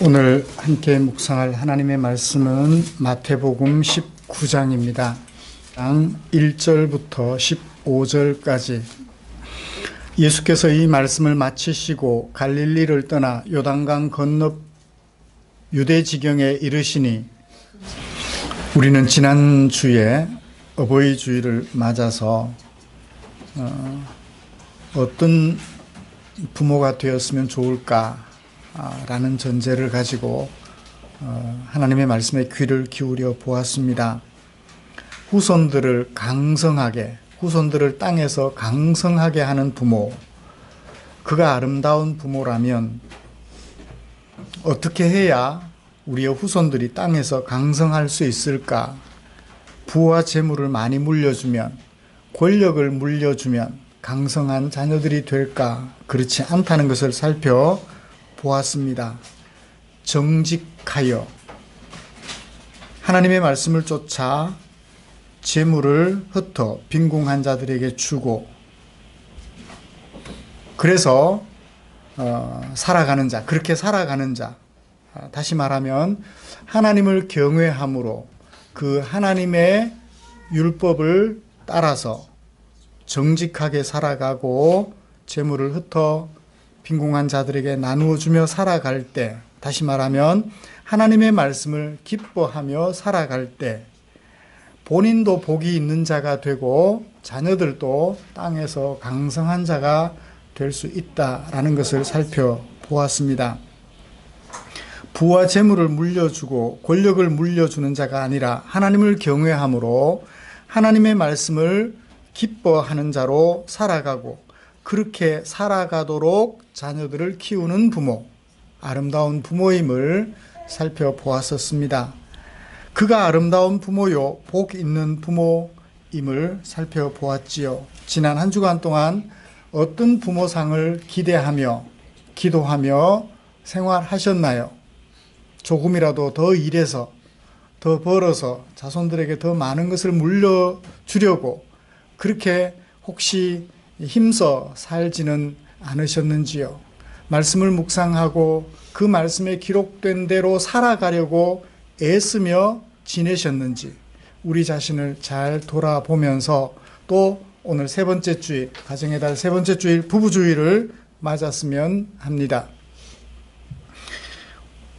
오늘 함께 묵상할 하나님의 말씀은 마태복음 19장입니다. 1절부터 15절까지 예수께서 이 말씀을 마치시고 갈릴리를 떠나 요단강 건너 유대 지경에 이르시니, 우리는 지난주에 어버이 주일을 맞아서 어떤 부모가 되었으면 좋을까 라는 전제를 가지고 하나님의 말씀에 귀를 기울여 보았습니다. 후손들을 땅에서 강성하게 하는 부모, 그가 아름다운 부모라면 어떻게 해야 우리의 후손들이 땅에서 강성할 수 있을까? 부와 재물을 많이 물려주면, 권력을 물려주면 강성한 자녀들이 될까? 그렇지 않다는 것을 살펴보았습니다. 정직하여 하나님의 말씀을 쫓아 재물을 흩어 빈궁한 자들에게 주고, 그래서 살아가는 자, 그렇게 살아가는 자, 다시 말하면 하나님을 경외함으로 그 하나님의 율법을 따라서 정직하게 살아가고 재물을 흩어 빈궁한 자들에게 나누어 주며 살아갈 때, 다시 말하면 하나님의 말씀을 기뻐하며 살아갈 때 본인도 복이 있는 자가 되고 자녀들도 땅에서 강성한 자가 될 수 있다라는 것을 살펴보았습니다. 부와 재물을 물려주고 권력을 물려주는 자가 아니라 하나님을 경외함으로 하나님의 말씀을 기뻐하는 자로 살아가고, 그렇게 살아가도록 자녀들을 키우는 부모, 아름다운 부모임을 살펴보았었습니다. 그가 아름다운 부모요, 복 있는 부모임을 살펴보았지요. 지난 한 주간 동안 어떤 부모상을 기대하며 기도하며 생활하셨나요? 조금이라도 더 일해서, 더 벌어서 자손들에게 더 많은 것을 물려주려고 그렇게 혹시 힘써 살지는 않으셨는지요? 말씀을 묵상하고 그 말씀에 기록된 대로 살아가려고 애쓰며 지내셨는지, 우리 자신을 잘 돌아보면서 또 오늘 세 번째 주일, 가정의 달 세 번째 주일, 부부주일을 맞았으면 합니다.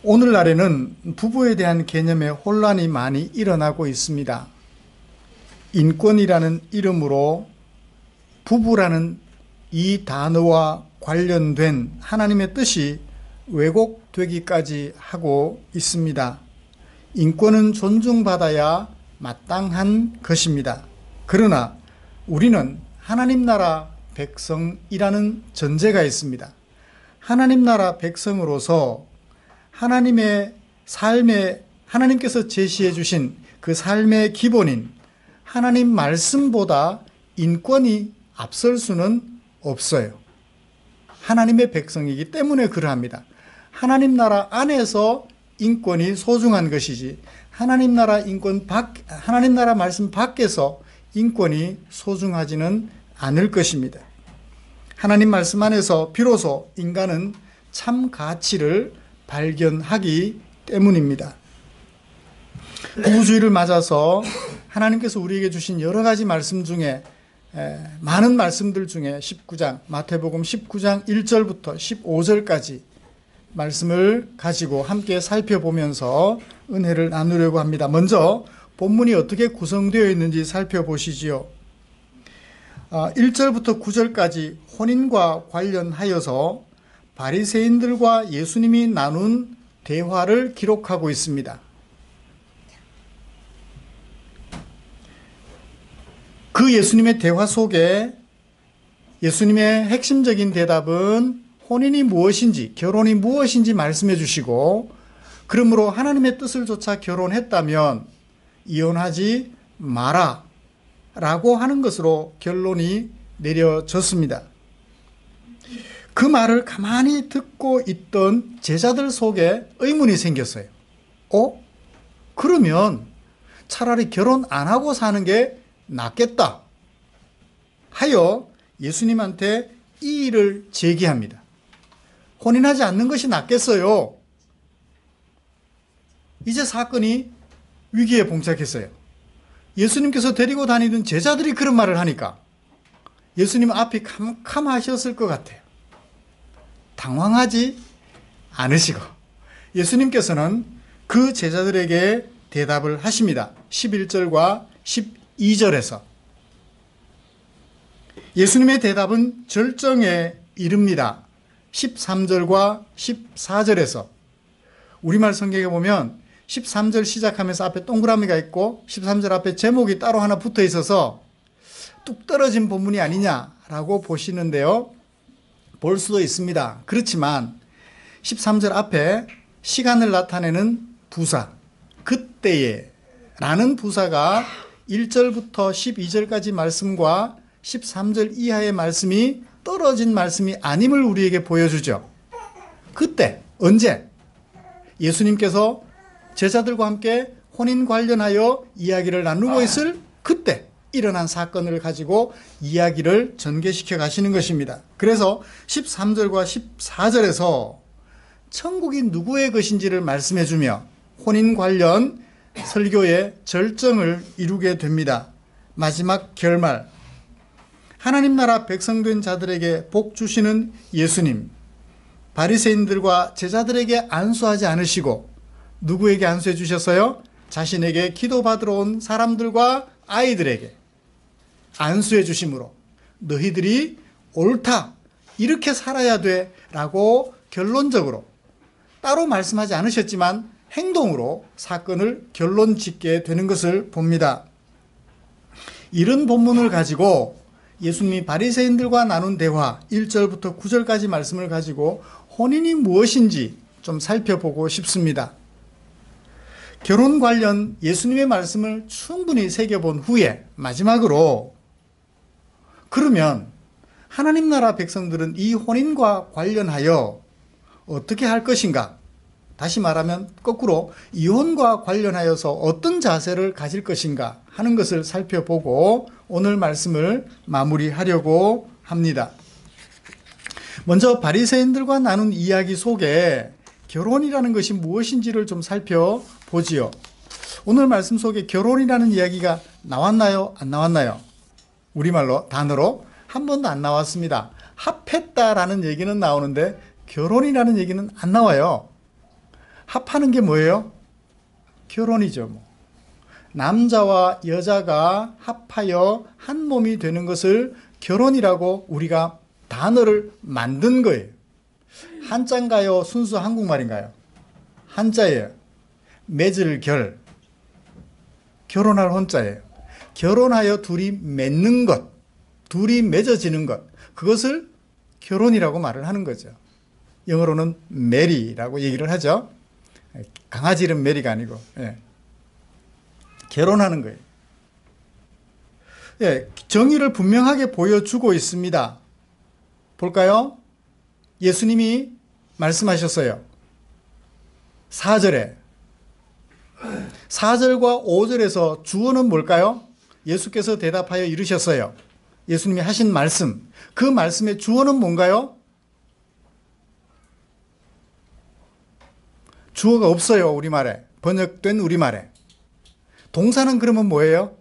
오늘날에는 부부에 대한 개념에 혼란이 많이 일어나고 있습니다. 인권이라는 이름으로 부부라는 이 단어와 관련된 하나님의 뜻이 왜곡되기까지 하고 있습니다. 인권은 존중받아야 마땅한 것입니다. 그러나 우리는 하나님 나라 백성이라는 전제가 있습니다. 하나님 나라 백성으로서 하나님의 삶에, 하나님께서 제시해 주신 그 삶의 기본인 하나님 말씀보다 인권이 앞설 수는 없어요. 하나님의 백성이기 때문에 그러합니다. 하나님 나라 안에서 인권이 소중한 것이지, 하나님 나라 하나님 나라 말씀 밖에서 인권이 소중하지는 않을 것입니다. 하나님 말씀 안에서 비로소 인간은 참 가치를 발견하기 때문입니다. 부부주의를 맞아서 하나님께서 우리에게 주신 여러 가지 말씀 중에, 많은 말씀들 중에 19장, 마태복음 19장 1절부터 15절까지 말씀을 가지고 함께 살펴보면서 은혜를 나누려고 합니다. 먼저 본문이 어떻게 구성되어 있는지 살펴보시지요. 1절부터 9절까지 혼인과 관련하여서 바리새인들과 예수님이 나눈 대화를 기록하고 있습니다. 그 예수님의 대화 속에 예수님의 핵심적인 대답은 혼인이 무엇인지, 결혼이 무엇인지 말씀해 주시고, 그러므로 하나님의 뜻을 좇아 결혼했다면 이혼하지 마라 라고 하는 것으로 결론이 내려졌습니다. 그 말을 가만히 듣고 있던 제자들 속에 의문이 생겼어요. 그러면 차라리 결혼 안 하고 사는 게 낫겠다 하여 예수님한테 이 일을 제기합니다. 혼인하지 않는 것이 낫겠어요? 이제 사건이 위기에 봉착했어요. 예수님께서 데리고 다니던 제자들이 그런 말을 하니까 예수님 앞이 캄캄하셨을 것 같아요. 당황하지 않으시고 예수님께서는 그 제자들에게 대답을 하십니다. 11절과 12절에서 예수님의 대답은 절정에 이릅니다. 13절과 14절에서 우리말 성경에 보면 13절 시작하면서 앞에 동그라미가 있고 13절 앞에 제목이 따로 하나 붙어 있어서 뚝 떨어진 본문이 아니냐라고 보시는데요. 볼 수도 있습니다. 그렇지만 13절 앞에 시간을 나타내는 부사, 그때에 라는 부사가 1절부터 12절까지 말씀과 13절 이하의 말씀이 떨어진 말씀이 아님을 우리에게 보여주죠. 그때, 언제? 예수님께서 제자들과 함께 혼인 관련하여 이야기를 나누고 있을 그때 일어난 사건을 가지고 이야기를 전개시켜 가시는 것입니다. 그래서 13절과 14절에서 천국이 누구의 것인지를 말씀해 주며 혼인 관련 설교의 절정을 이루게 됩니다. 마지막 결말, 하나님 나라 백성된 자들에게 복 주시는 예수님, 바리새인들과 제자들에게 안수하지 않으시고 누구에게 안수해 주셨어요? 자신에게 기도받으러 온 사람들과 아이들에게 안수해 주심으로 너희들이 옳다, 이렇게 살아야 돼 라고 결론적으로 따로 말씀하지 않으셨지만 행동으로 사건을 결론 짓게 되는 것을 봅니다. 이런 본문을 가지고 예수님이 바리새인들과 나눈 대화 1절부터 9절까지 말씀을 가지고 혼인이 무엇인지 좀 살펴보고 싶습니다. 결혼 관련 예수님의 말씀을 충분히 새겨본 후에 마지막으로 그러면 하나님 나라 백성들은 이 혼인과 관련하여 어떻게 할 것인가? 다시 말하면 거꾸로 이혼과 관련하여서 어떤 자세를 가질 것인가 하는 것을 살펴보고 오늘 말씀을 마무리하려고 합니다. 먼저 바리새인들과 나눈 이야기 속에 결혼이라는 것이 무엇인지를 좀 살펴보지요. 오늘 말씀 속에 결혼이라는 이야기가 나왔나요? 안 나왔나요? 우리말로 단어로 한 번도 안 나왔습니다. 합했다라는 얘기는 나오는데 결혼이라는 얘기는 안 나와요. 합하는 게 뭐예요? 결혼이죠. 남자와 여자가 합하여 한 몸이 되는 것을 결혼이라고 우리가 단어를 만든 거예요. 한자인가요? 순수 한국말인가요? 한자예요. 맺을 결, 결혼할 혼자예요. 결혼하여 둘이 맺는 것, 둘이 맺어지는 것, 그것을 결혼이라고 말을 하는 거죠. 영어로는 메리라고 얘기를 하죠. 강아지 이름 메리가 아니고, 예. 결혼하는 거예요. 예, 정의를 분명하게 보여주고 있습니다. 볼까요? 예수님이 말씀하셨어요. 4절에 4절과 5절에서 주어는 뭘까요? 예수께서 대답하여 이르셨어요. 예수님이 하신 말씀, 그 말씀의 주어는 뭔가요? 주어가 없어요. 우리말에, 번역된 우리말에. 동사는 그러면 뭐예요?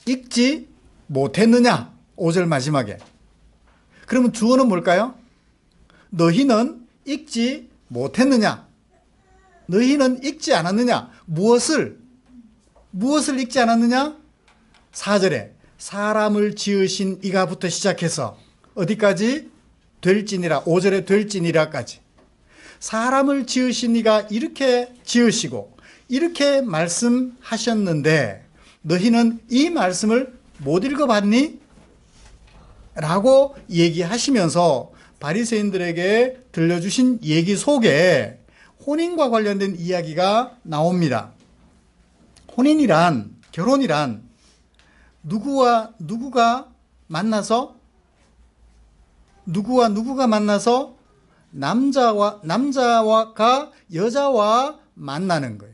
읽지 못했느냐? 5절 마지막에. 그러면 주어는 뭘까요? 너희는 읽지 못했느냐? 너희는 읽지 않았느냐? 무엇을 읽지 않았느냐? 4절에 사람을 지으신 이가부터 시작해서 어디까지? 될지니라. 5절에 될지니라까지. 사람을 지으신 이가 이렇게 지으시고 이렇게 말씀하셨는데 너희는 이 말씀을 못 읽어봤니? 라고 얘기하시면서 바리새인들에게 들려주신 얘기 속에 혼인과 관련된 이야기가 나옵니다. 혼인이란, 결혼이란 누구와 누구가 만나서 남자가 여자와 만나는 거예요.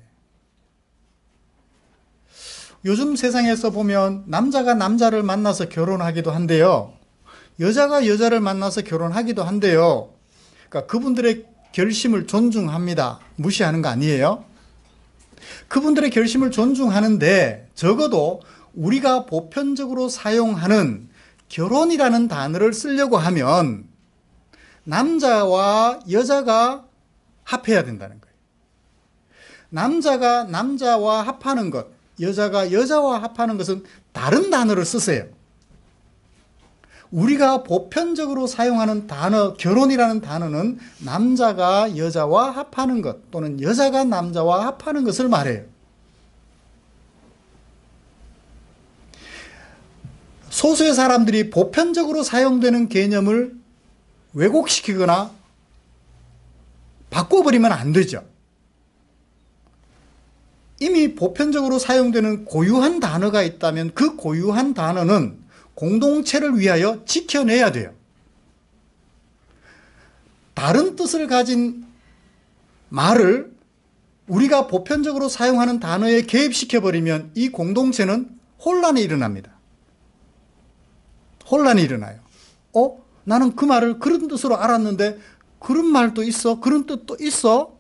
요즘 세상에서 보면 남자가 남자를 만나서 결혼하기도 한데요. 여자가 여자를 만나서 결혼하기도 한데요. 그러니까 그분들의 결심을 존중합니다. 무시하는 거 아니에요? 그분들의 결심을 존중하는데 적어도 우리가 보편적으로 사용하는 결혼이라는 단어를 쓰려고 하면 남자와 여자가 합해야 된다는 거예요. 남자가 남자와 합하는 것, 여자가 여자와 합하는 것은 다른 단어를 쓰세요. 우리가 보편적으로 사용하는 단어, 결혼이라는 단어는 남자가 여자와 합하는 것 또는 여자가 남자와 합하는 것을 말해요. 소수의 사람들이 보편적으로 사용되는 개념을 왜곡시키거나 바꿔버리면 안 되죠. 이미 보편적으로 사용되는 고유한 단어가 있다면 그 고유한 단어는 공동체를 위하여 지켜내야 돼요. 다른 뜻을 가진 말을 우리가 보편적으로 사용하는 단어에 개입시켜버리면 이 공동체는 혼란이 일어납니다. 혼란이 일어나요. 나는 그 말을 그런 뜻으로 알았는데 그런 말도 있어? 그런 뜻도 있어?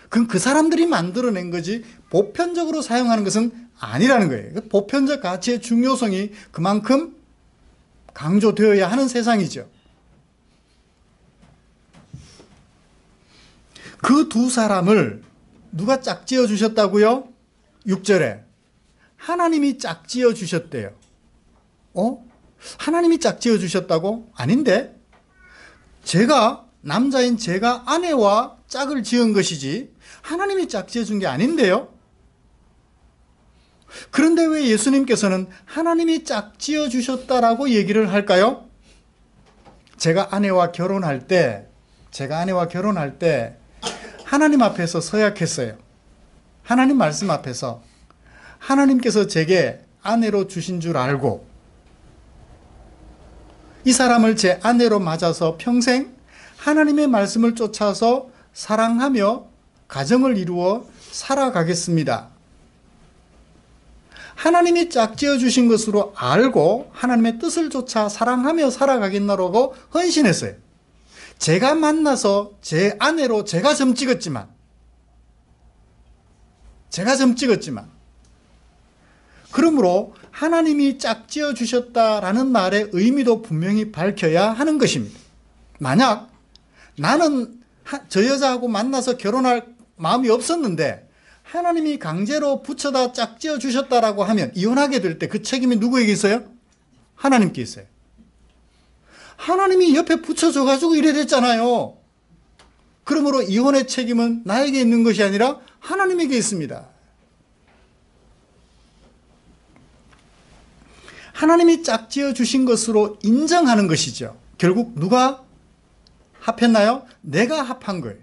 그건 그 사람들이 만들어낸 거지 보편적으로 사용하는 것은 아니라는 거예요. 보편적 가치의 중요성이 그만큼 강조되어야 하는 세상이죠. 그 두 사람을 누가 짝지어 주셨다고요? 6절에 하나님이 짝지어 주셨대요. 하나님이 짝지어 주셨다고? 아닌데? 남자인 제가 아내와 짝을 지은 것이지 하나님이 짝지어 준 게 아닌데요? 그런데 왜 예수님께서는 하나님이 짝지어 주셨다라고 얘기를 할까요? 제가 아내와 결혼할 때 하나님 앞에서 서약했어요. 하나님 말씀 앞에서 하나님께서 제게 아내로 주신 줄 알고 이 사람을 제 아내로 맞아서 평생 하나님의 말씀을 쫓아서 사랑하며 가정을 이루어 살아가겠습니다. 하나님이 짝지어 주신 것으로 알고 하나님의 뜻을 쫓아 사랑하며 살아가겠노라고 헌신했어요. 제가 만나서 제 아내로 제가 점 찍었지만 그러므로 하나님이 짝지어 주셨다라는 말의 의미도 분명히 밝혀야 하는 것입니다. 만약 나는 저 여자하고 만나서 결혼할 마음이 없었는데 하나님이 강제로 붙여다 짝지어 주셨다라고 하면 이혼하게 될 때 그 책임이 누구에게 있어요? 하나님께 있어요. 하나님이 옆에 붙여줘가지고 이래 됐잖아요. 그러므로 이혼의 책임은 나에게 있는 것이 아니라 하나님에게 있습니다. 하나님이 짝지어 주신 것으로 인정하는 것이죠. 결국 누가 합했나요? 내가 합한 거예요.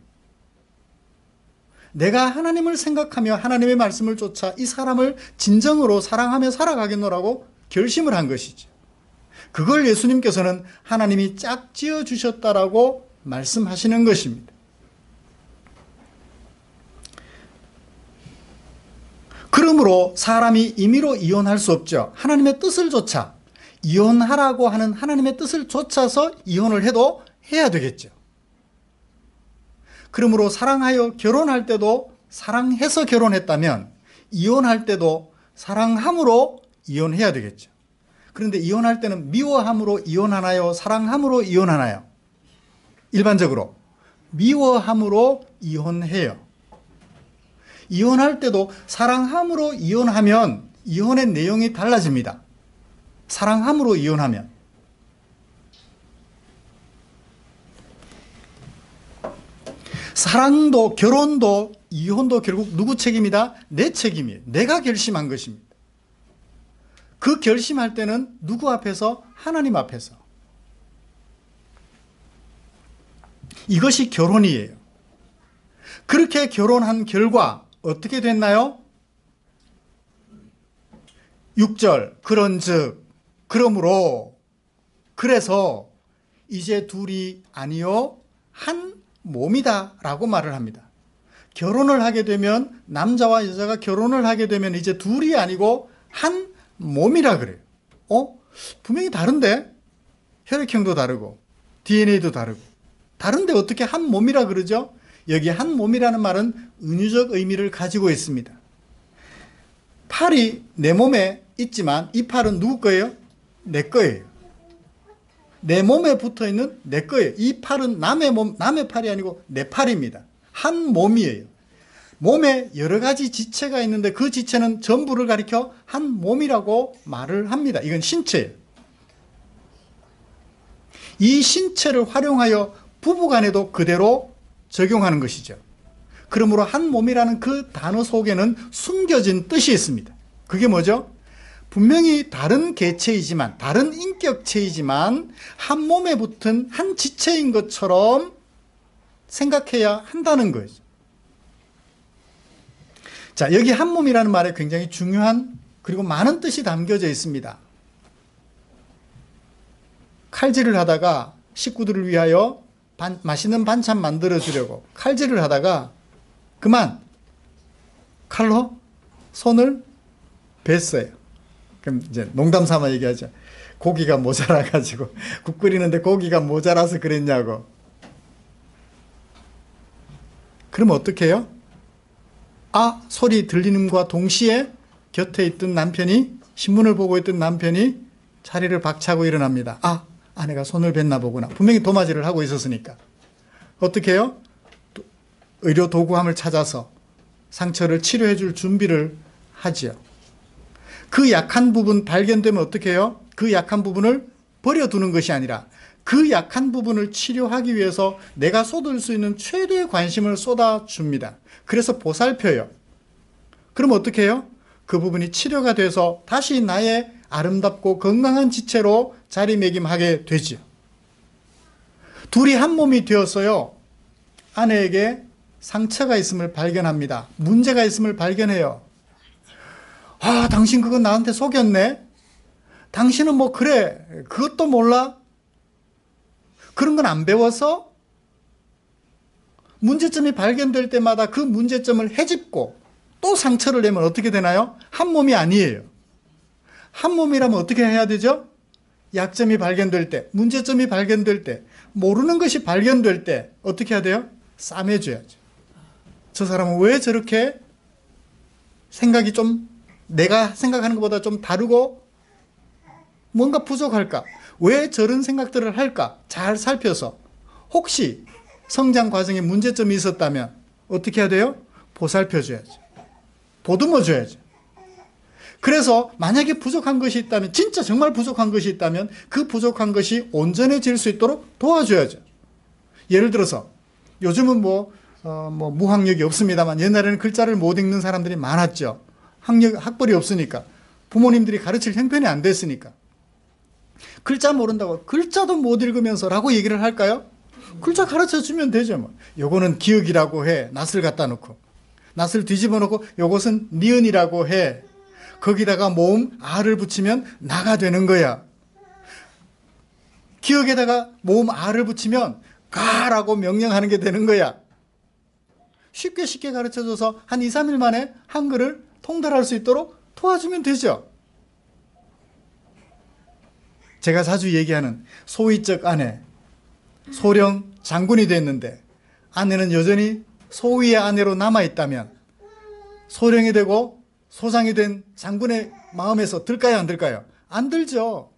내가 하나님을 생각하며 하나님의 말씀을 쫓아 이 사람을 진정으로 사랑하며 살아가겠노라고 결심을 한 것이죠. 그걸 예수님께서는 하나님이 짝지어 주셨다라고 말씀하시는 것입니다. 그러므로 사람이 임의로 이혼할 수 없죠. 하나님의 뜻을 쫓아 이혼하라고 하는 하나님의 뜻을 쫓아서 이혼을 해도 해야 되겠죠. 그러므로 사랑하여 결혼할 때도 사랑해서 결혼했다면 이혼할 때도 사랑함으로 이혼해야 되겠죠. 그런데 이혼할 때는 미워함으로 이혼하나요? 사랑함으로 이혼하나요? 일반적으로 미워함으로 이혼해요. 이혼할 때도 사랑함으로 이혼하면 이혼의 내용이 달라집니다. 사랑함으로 이혼하면. 사랑도 결혼도 이혼도 결국 누구 책임이다? 내 책임이에요. 내가 결심한 것입니다. 그 결심할 때는 누구 앞에서? 하나님 앞에서. 이것이 결혼이에요. 그렇게 결혼한 결과 어떻게 됐나요? 6절 그런즉 그러므로 그래서 이제 둘이 아니요 한 몸이다 라고 말을 합니다. 결혼을 하게 되면 남자와 여자가 결혼을 하게 되면 이제 둘이 아니고 한 몸이라 그래요. 분명히 다른데 혈액형도 다르고 DNA도 다르고 다른데 어떻게 한 몸이라 그러죠? 여기 한 몸이라는 말은 은유적 의미를 가지고 있습니다. 팔이 내 몸에 있지만 이 팔은 누구 거예요? 내 거예요. 내 몸에 붙어 있는 내 거예요. 이 팔은 남의 팔이 아니고 내 팔입니다. 한 몸이에요. 몸에 여러 가지 지체가 있는데 그 지체는 전부를 가리켜 한 몸이라고 말을 합니다. 이건 신체예요. 이 신체를 활용하여 부부간에도 그대로 적용하는 것이죠. 그러므로 한 몸이라는 그 단어 속에는 숨겨진 뜻이 있습니다. 그게 뭐죠? 분명히 다른 개체이지만, 다른 인격체이지만 한 몸에 붙은 한 지체인 것처럼 생각해야 한다는 거죠. 자, 여기 한 몸이라는 말에 굉장히 중요한 그리고 많은 뜻이 담겨져 있습니다. 칼질을 하다가 식구들을 위하여 맛있는 반찬 만들어 주려고 칼질을 하다가 그만 칼로 손을 뱄어요. 그럼 이제 농담 삼아 얘기하죠. 고기가 모자라가지고 국 끓이는데 고기가 모자라서 그랬냐고. 그럼 어떻게 해요? 아 소리 들리는과 동시에 곁에 있던 남편이, 신문을 보고 있던 남편이 자리를 박차고 일어납니다. 아 아내가 손을 뱄나 보구나. 분명히 도마질을 하고 있었으니까. 어떻게 해요? 의료 도구함을 찾아서 상처를 치료해 줄 준비를 하지요. 그 약한 부분 발견되면 어떻게 해요? 그 약한 부분을 버려두는 것이 아니라 그 약한 부분을 치료하기 위해서 내가 쏟을 수 있는 최대의 관심을 쏟아줍니다. 그래서 보살펴요. 그럼 어떻게 해요? 그 부분이 치료가 돼서 다시 나의 아름답고 건강한 지체로 자리매김하게 되죠. 둘이 한 몸이 되었어요. 아내에게 상처가 있음을 발견합니다. 문제가 있음을 발견해요. 아, 당신 그거 나한테 속였네? 당신은 뭐 그래, 그것도 몰라? 그런 건 안 배워서? 문제점이 발견될 때마다 그 문제점을 헤집고 또 상처를 내면 어떻게 되나요? 한 몸이 아니에요. 한 몸이라면 어떻게 해야 되죠? 약점이 발견될 때, 문제점이 발견될 때, 모르는 것이 발견될 때 어떻게 해야 돼요? 싸매줘야죠. 저 사람은 왜 저렇게 생각이 좀 내가 생각하는 것보다 좀 다르고 뭔가 부족할까? 왜 저런 생각들을 할까? 잘 살펴서 혹시 성장 과정에 문제점이 있었다면 어떻게 해야 돼요? 보살펴줘야죠. 보듬어줘야죠. 그래서 만약에 부족한 것이 있다면, 진짜 정말 부족한 것이 있다면 그 부족한 것이 온전해질 수 있도록 도와줘야죠. 예를 들어서 요즘은 무학력이 없습니다만 옛날에는 글자를 못 읽는 사람들이 많았죠. 학벌이 없으니까. 부모님들이 가르칠 형편이 안 됐으니까. 글자 모른다고 글자도 못 읽으면서 라고 얘기를 할까요? 글자 가르쳐 주면 되죠. 뭐. 요거는 기억이라고 해. 낫을 갖다 놓고. 낫을 뒤집어 놓고 요것은 니은이라고 해. 거기다가 모음 아를 붙이면 나가 되는 거야. 기억에다가 모음 아를 붙이면 가라고 명령하는 게 되는 거야. 쉽게 가르쳐줘서 한 2, 3일 만에 한글을 통달할 수 있도록 도와주면 되죠. 제가 자주 얘기하는 소위적 아내, 소령 장군이 됐는데 아내는 여전히 소위의 아내로 남아있다면 소령이 되고 소장이 된 장군의 마음에서 들까요, 안 들까요? 안 들죠.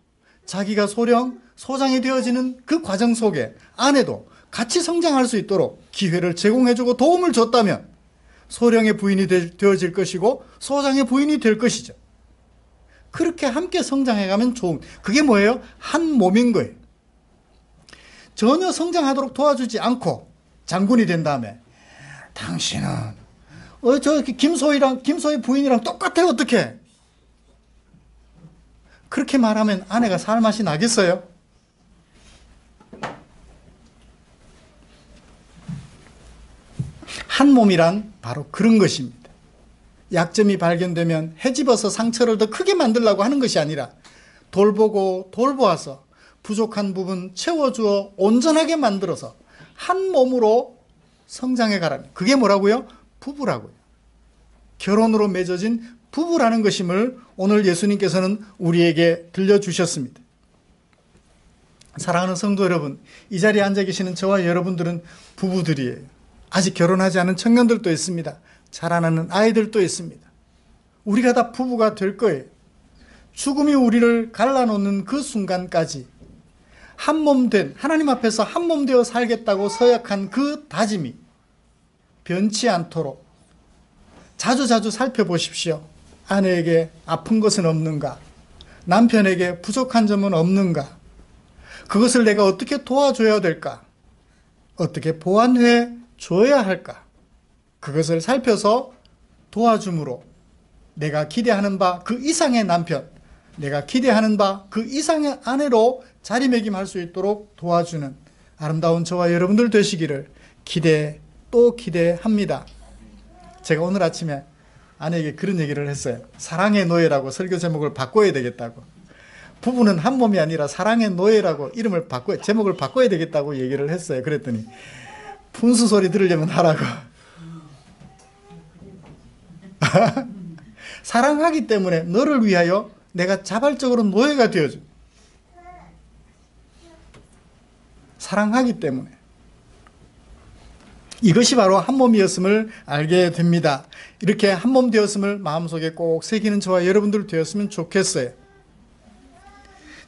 자기가 소령, 소장이 되어지는 그 과정 속에 아내도 같이 성장할 수 있도록 기회를 제공해주고 도움을 줬다면 소령의 부인이 되어질 것이고 소장의 부인이 될 것이죠. 그렇게 함께 성장해가면 좋은, 그게 뭐예요? 한 몸인 거예요. 전혀 성장하도록 도와주지 않고 장군이 된 다음에 당신은 저 김소희 부인이랑 똑같아 어떡해? 그렇게 말하면 아내가 살 맛이 나겠어요? 한 몸이란 바로 그런 것입니다. 약점이 발견되면 헤집어서 상처를 더 크게 만들려고 하는 것이 아니라 돌보고 돌보아서 부족한 부분 채워주어 온전하게 만들어서 한 몸으로 성장해 가라는, 그게 뭐라고요? 부부라고요. 결혼으로 맺어진 부부라는 것임을 오늘 예수님께서는 우리에게 들려주셨습니다. 사랑하는 성도 여러분, 이 자리에 앉아 계시는 저와 여러분들은 부부들이에요. 아직 결혼하지 않은 청년들도 있습니다. 자라나는 아이들도 있습니다. 우리가 다 부부가 될 거예요. 죽음이 우리를 갈라놓는 그 순간까지 한 몸 된, 하나님 앞에서 한 몸 되어 살겠다고 서약한 그 다짐이 변치 않도록 자주자주 살펴보십시오. 아내에게 아픈 것은 없는가? 남편에게 부족한 점은 없는가? 그것을 내가 어떻게 도와줘야 될까? 어떻게 보완해 줘야 할까? 그것을 살펴서 도와줌으로 내가 기대하는 바 그 이상의 남편, 내가 기대하는 바 그 이상의 아내로 자리매김할 수 있도록 도와주는 아름다운 저와 여러분들 되시기를 또 기대합니다. 제가 오늘 아침에 아내에게 그런 얘기를 했어요. 사랑의 노예라고 설교 제목을 바꿔야 되겠다고. 부부는 한 몸이 아니라 사랑의 노예라고 제목을 바꿔야 되겠다고 얘기를 했어요. 그랬더니 분수 소리 들으려면 하라고. 사랑하기 때문에 너를 위하여 내가 자발적으로 노예가 되어줘. 사랑하기 때문에. 이것이 바로 한 몸이었음을 알게 됩니다. 이렇게 한 몸 되었음을 마음속에 꼭 새기는 저와 여러분들 되었으면 좋겠어요.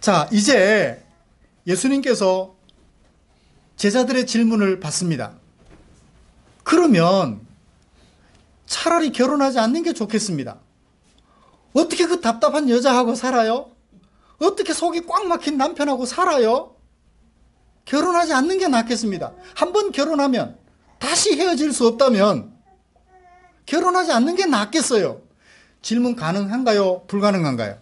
자, 이제 예수님께서 제자들의 질문을 받습니다. 그러면 차라리 결혼하지 않는 게 좋겠습니다. 어떻게 그 답답한 여자하고 살아요? 어떻게 속이 꽉 막힌 남편하고 살아요? 결혼하지 않는 게 낫겠습니다. 한번 결혼하면 다시 헤어질 수 없다면 결혼하지 않는 게 낫겠어요. 질문 가능한가요? 불가능한가요?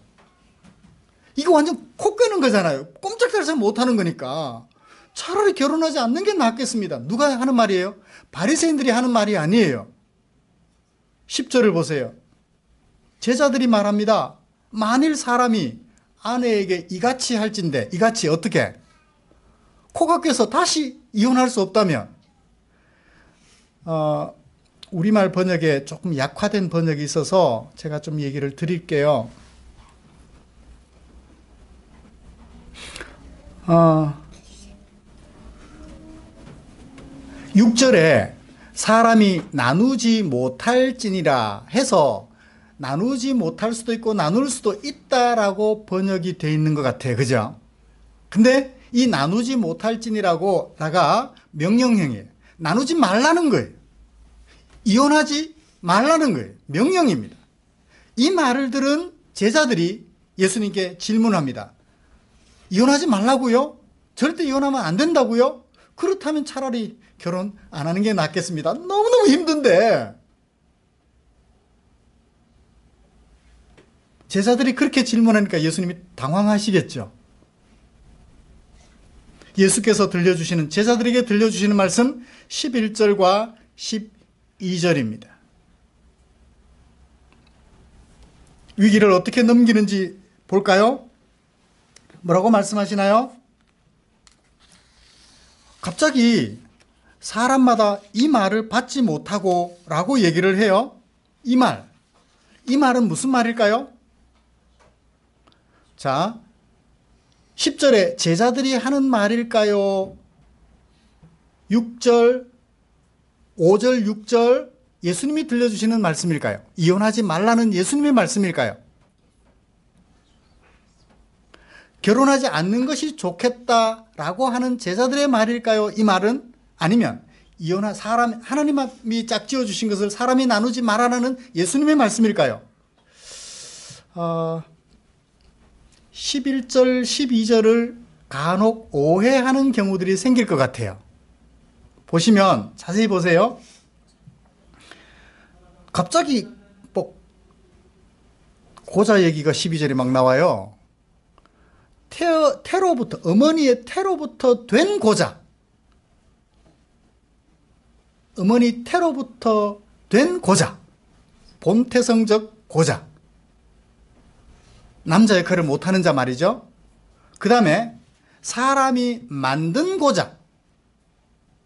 이거 완전 코 꿰는 거잖아요. 꼼짝달싹 못하는 거니까 차라리 결혼하지 않는 게 낫겠습니다. 누가 하는 말이에요? 바리새인들이 하는 말이 아니에요. 10절을 보세요. 제자들이 말합니다. 만일 사람이 아내에게 이같이 할진대, 이같이 어떻게? 코가 꿰서 다시 이혼할 수 없다면, 우리말 번역에 조금 약화된 번역이 있어서 제가 좀 얘기를 드릴게요. 6절에 사람이 나누지 못할지니라 해서 나누지 못할 수도 있고 나눌 수도 있다라고 번역이 되어 있는 것 같아요. 그죠? 근데 이 나누지 못할지니라고다가 명령형이에요. 나누지 말라는 거예요. 이혼하지 말라는 거예요. 명령입니다. 이 말을 들은 제자들이 예수님께 질문합니다. 이혼하지 말라고요? 절대 이혼하면 안 된다고요? 그렇다면 차라리 결혼 안 하는 게 낫겠습니다. 너무너무 힘든데. 제자들이 그렇게 질문하니까 예수님이 당황하시겠죠. 예수께서 들려주시는, 제자들에게 들려주시는 말씀 11절과 12절입니다. 위기를 어떻게 넘기는지 볼까요? 뭐라고 말씀하시나요? 갑자기 사람마다 이 말을 받지 못하고 라고 얘기를 해요. 이 말은 무슨 말일까요? 자, 10절에 제자들이 하는 말일까요? 6절, 5절, 6절 예수님이 들려주시는 말씀일까요? 이혼하지 말라는 예수님의 말씀일까요? 결혼하지 않는 것이 좋겠다라고 하는 제자들의 말일까요? 이 말은? 아니면 하나님이 짝지어 주신 것을 사람이 나누지 말라는 예수님의 말씀일까요? 11절, 12절을 간혹 오해하는 경우들이 생길 것 같아요. 보시면 자세히 보세요. 갑자기 고자 얘기가 12절에 막 나와요. 태로부터, 어머니의 태로부터 된 고자. 어머니 태로부터 된 고자. 본태성적 고자. 남자 역할을 못하는 자 말이죠. 그 다음에 사람이 만든 고자.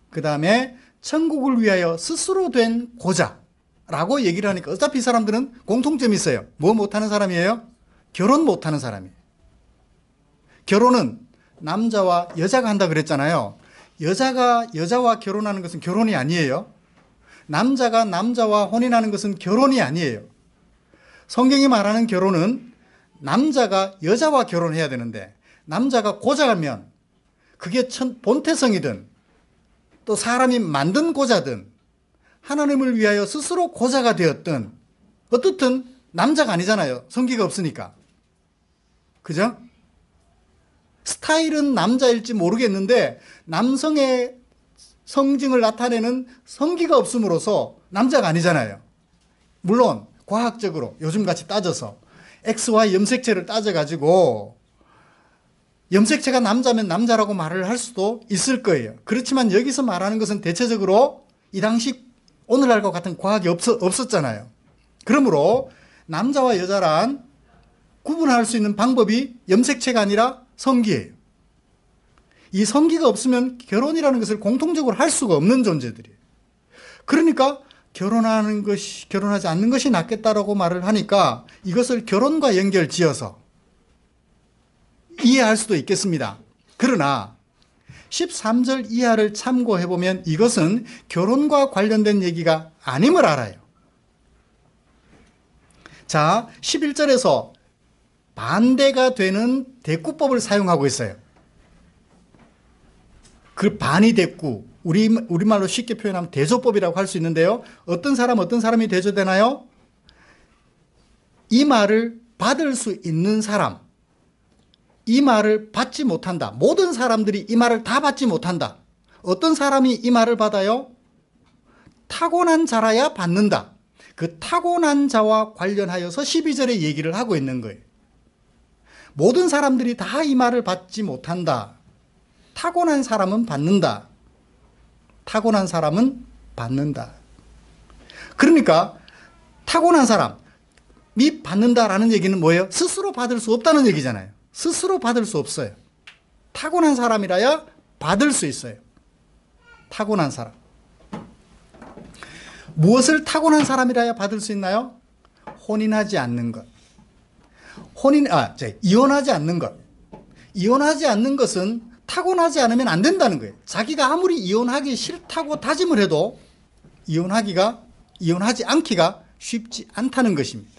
그 다음에 천국을 위하여 스스로 된 고자라고 얘기를 하니까 어차피 이 사람들은 공통점이 있어요. 뭐 못하는 사람이에요? 결혼 못하는 사람이에요. 결혼은 남자와 여자가 한다 그랬잖아요. 여자가 여자와 결혼하는 것은 결혼이 아니에요. 남자가 남자와 혼인하는 것은 결혼이 아니에요. 성경이 말하는 결혼은 남자가 여자와 결혼해야 되는데, 남자가 고자면 그게 본태성이든 또 사람이 만든 고자든 하나님을 위하여 스스로 고자가 되었든 어떻든 남자가 아니잖아요. 성기가 없으니까. 그죠? 스타일은 남자일지 모르겠는데 남성의 성징을 나타내는 성기가 없음으로써 남자가 아니잖아요. 물론 과학적으로 요즘같이 따져서 XY 염색체를 따져가지고 염색체가 남자면 남자라고 말을 할 수도 있을 거예요. 그렇지만 여기서 말하는 것은 대체적으로 이 당시 오늘날과 같은 과학이 없었잖아요. 그러므로 남자와 여자란 구분할 수 있는 방법이 염색체가 아니라 성기예요. 이 성기가 없으면 결혼이라는 것을 공통적으로 할 수가 없는 존재들이에요. 그러니까 결혼하지 않는 것이 낫겠다라고 말을 하니까 이것을 결혼과 연결 지어서 이해할 수도 있겠습니다. 그러나 13절 이하를 참고해보면 이것은 결혼과 관련된 얘기가 아님을 알아요. 자, 11절에서 반대가 되는 대꾸법을 사용하고 있어요. 그 반이 대꾸, 우리말로 쉽게 표현하면 대조법이라고 할 수 있는데요. 어떤 사람이 대조되나요? 이 말을 받을 수 있는 사람, 이 말을 받지 못한다. 모든 사람들이 이 말을 다 받지 못한다. 어떤 사람이 이 말을 받아요? 타고난 자라야 받는다. 그 타고난 자와 관련하여서 12절에 얘기를 하고 있는 거예요. 모든 사람들이 다 이 말을 받지 못한다. 타고난 사람은 받는다. 타고난 사람은 받는다. 그러니까 타고난 사람이 받는다라는 얘기는 뭐예요? 스스로 받을 수 없다는 얘기잖아요. 스스로 받을 수 없어요. 타고난 사람이라야 받을 수 있어요. 타고난 사람. 무엇을 타고난 사람이라야 받을 수 있나요? 혼인하지 않는 것. 이혼하지 않는 것. 이혼하지 않는 것은 타고나지 않으면 안 된다는 거예요. 자기가 아무리 이혼하기 싫다고 다짐을 해도 이혼하지 않기가 쉽지 않다는 것입니다.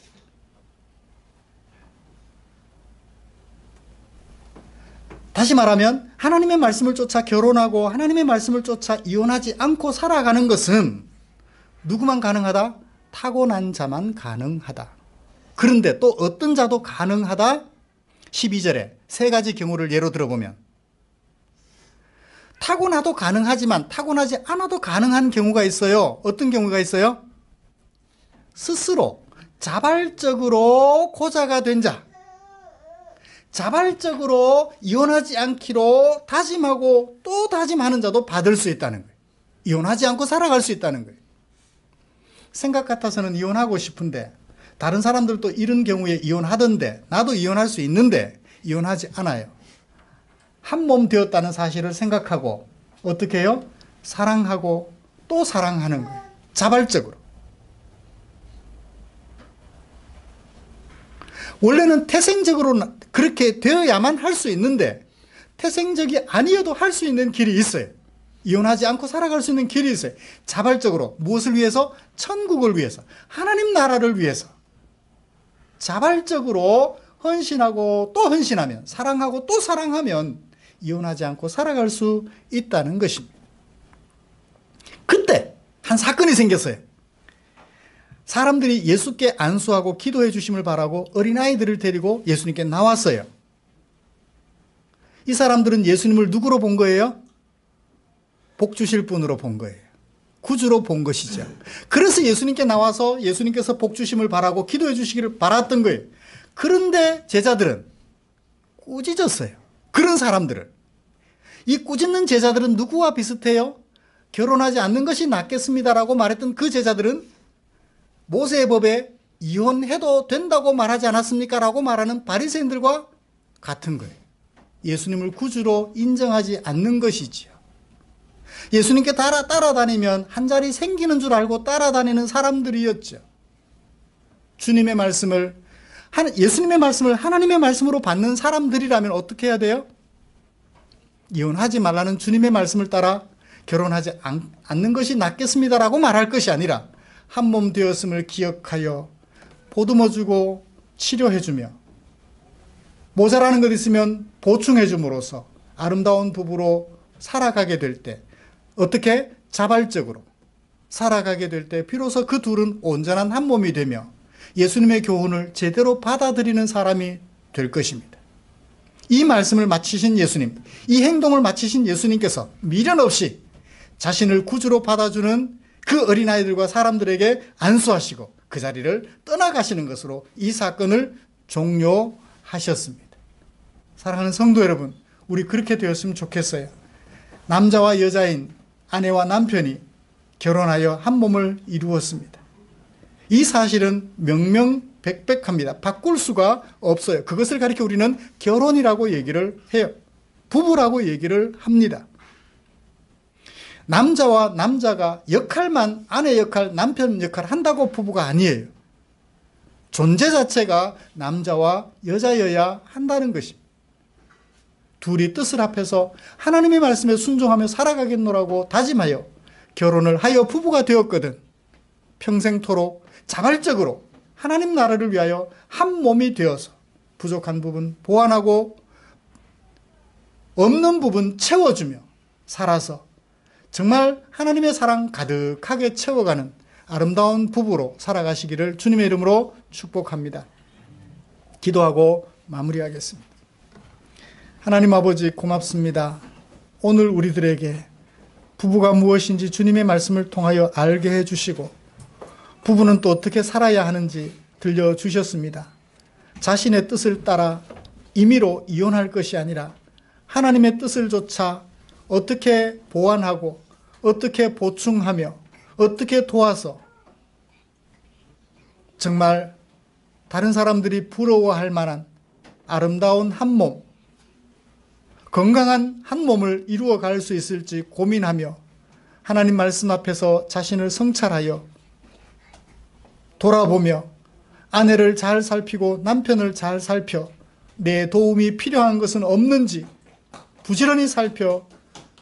다시 말하면 하나님의 말씀을 쫓아 결혼하고 하나님의 말씀을 쫓아 이혼하지 않고 살아가는 것은 누구만 가능하다? 타고난 자만 가능하다. 그런데 또 어떤 자도 가능하다? 12절에 세 가지 경우를 예로 들어보면 타고나도 가능하지만 타고나지 않아도 가능한 경우가 있어요. 어떤 경우가 있어요? 스스로 자발적으로 고자가 된 자, 자발적으로 이혼하지 않기로 다짐하고 또 다짐하는 자도 받을 수 있다는 거예요. 이혼하지 않고 살아갈 수 있다는 거예요. 생각 같아서는 이혼하고 싶은데 다른 사람들도 이런 경우에 이혼하던데 나도 이혼할 수 있는데 이혼하지 않아요. 한 몸 되었다는 사실을 생각하고 어떻게 해요? 사랑하고 또 사랑하는 거예요. 자발적으로. 원래는 태생적으로 그렇게 되어야만 할 수 있는데 태생적이 아니어도 할 수 있는 길이 있어요. 이혼하지 않고 살아갈 수 있는 길이 있어요. 자발적으로. 무엇을 위해서? 천국을 위해서. 하나님 나라를 위해서. 자발적으로 헌신하고 또 헌신하면, 사랑하고 또 사랑하면 이혼하지 않고 살아갈 수 있다는 것입니다. 그때 한 사건이 생겼어요. 사람들이 예수께 안수하고 기도해 주심을 바라고 어린아이들을 데리고 예수님께 나왔어요. 이 사람들은 예수님을 누구로 본 거예요? 복 주실 분으로 본 거예요. 구주로 본 것이죠. 그래서 예수님께 나와서 예수님께서 복 주심을 바라고 기도해 주시기를 바랐던 거예요. 그런데 제자들은 꾸짖었어요. 그런 사람들을. 이 꾸짖는 제자들은 누구와 비슷해요? 결혼하지 않는 것이 낫겠습니다라고 말했던 그 제자들은 모세의 법에 이혼해도 된다고 말하지 않았습니까? 라고 말하는 바리새인들과 같은 거예요. 예수님을 구주로 인정하지 않는 것이지요. 예수님께 따라다니면 한 자리 생기는 줄 알고 따라다니는 사람들이었죠. 예수님의 말씀을 하나님의 말씀으로 받는 사람들이라면 어떻게 해야 돼요? 이혼하지 말라는 주님의 말씀을 따라 결혼하지 않는 것이 낫겠습니다라고 말할 것이 아니라 한 몸 되었음을 기억하여 보듬어주고 치료해주며 모자라는 것 있으면 보충해줌으로써 아름다운 부부로 살아가게 될 때, 어떻게 자발적으로 살아가게 될 때 비로소 그 둘은 온전한 한 몸이 되며 예수님의 교훈을 제대로 받아들이는 사람이 될 것입니다. 이 말씀을 마치신 예수님, 이 행동을 마치신 예수님께서 미련 없이 자신을 구주로 받아주는 그 어린아이들과 사람들에게 안수하시고 그 자리를 떠나가시는 것으로 이 사건을 종료하셨습니다. 사랑하는 성도 여러분, 우리 그렇게 되었으면 좋겠어요. 남자와 여자인 아내와 남편이 결혼하여 한 몸을 이루었습니다. 이 사실은 명명백백합니다. 바꿀 수가 없어요. 그것을 가리켜 우리는 결혼이라고 얘기를 해요. 부부라고 얘기를 합니다. 남자와 남자가 역할만 아내 역할, 남편 역할 한다고 부부가 아니에요. 존재 자체가 남자와 여자여야 한다는 것입니다. 둘이 뜻을 합해서 하나님의 말씀에 순종하며 살아가겠노라고 다짐하여 결혼을 하여 부부가 되었거든 평생토록 자발적으로 하나님 나라를 위하여 한 몸이 되어서 부족한 부분 보완하고 없는 부분 채워주며 살아서 정말 하나님의 사랑 가득하게 채워가는 아름다운 부부로 살아가시기를 주님의 이름으로 축복합니다. 기도하고 마무리하겠습니다. 하나님 아버지 고맙습니다. 오늘 우리들에게 부부가 무엇인지 주님의 말씀을 통하여 알게 해주시고 부부는 또 어떻게 살아야 하는지 들려주셨습니다. 자신의 뜻을 따라 임의로 이혼할 것이 아니라 하나님의 뜻을 조차 어떻게 보완하고 어떻게 보충하며 어떻게 도와서 정말 다른 사람들이 부러워할 만한 아름다운 한 몸, 건강한 한 몸을 이루어갈 수 있을지 고민하며 하나님 말씀 앞에서 자신을 성찰하여 돌아보며 아내를 잘 살피고 남편을 잘 살펴 내 도움이 필요한 것은 없는지 부지런히 살펴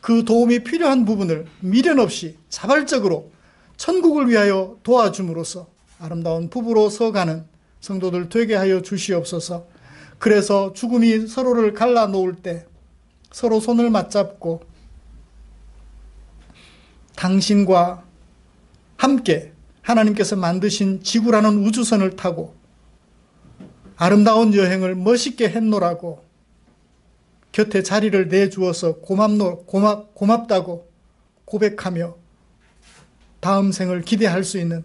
그 도움이 필요한 부분을 미련 없이 자발적으로 천국을 위하여 도와줌으로써 아름다운 부부로 서가는 성도들 되게 하여 주시옵소서. 그래서 죽음이 서로를 갈라놓을 때 서로 손을 맞잡고 당신과 함께 하나님께서 만드신 지구라는 우주선을 타고 아름다운 여행을 멋있게 했노라고 곁에 자리를 내주어서 고맙다고 고백하며 다음 생을 기대할 수 있는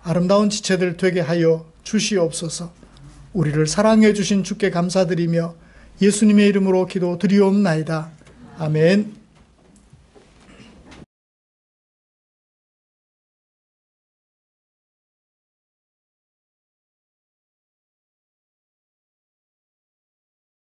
아름다운 지체들 되게 하여 주시옵소서. 우리를 사랑해 주신 주께 감사드리며 예수님의 이름으로 기도드리옵나이다. 아멘.